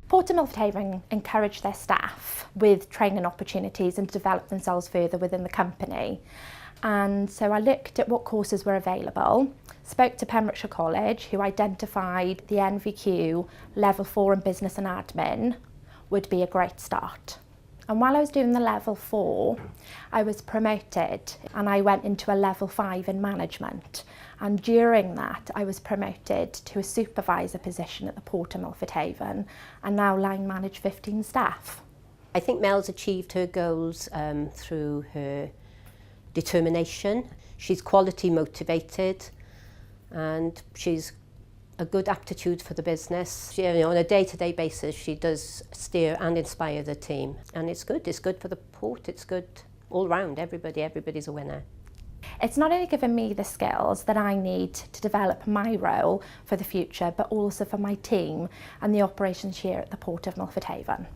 Port of Milford Haven encourage their staff with training opportunities and to develop themselves further within the company. And so I looked at what courses were available, spoke to Pembrokeshire College, who identified the NVQ Level 4 in Business and Admin would be a great start. And while I was doing the Level 4, I was promoted and I went into a Level 5 in management. And during that, I was promoted to a supervisor position at the Port of Milford Haven and now line manage 15 staff. I think Mel's achieved her goals through her determination. She's quality motivated and she's a good aptitude for the business. She, on a day-to-day basis, she does steer and inspire the team. And it's good for the port, it's good all round, everybody's a winner. It's not only given me the skills that I need to develop my role for the future, but also for my team and the operations here at the Port of Milford Haven.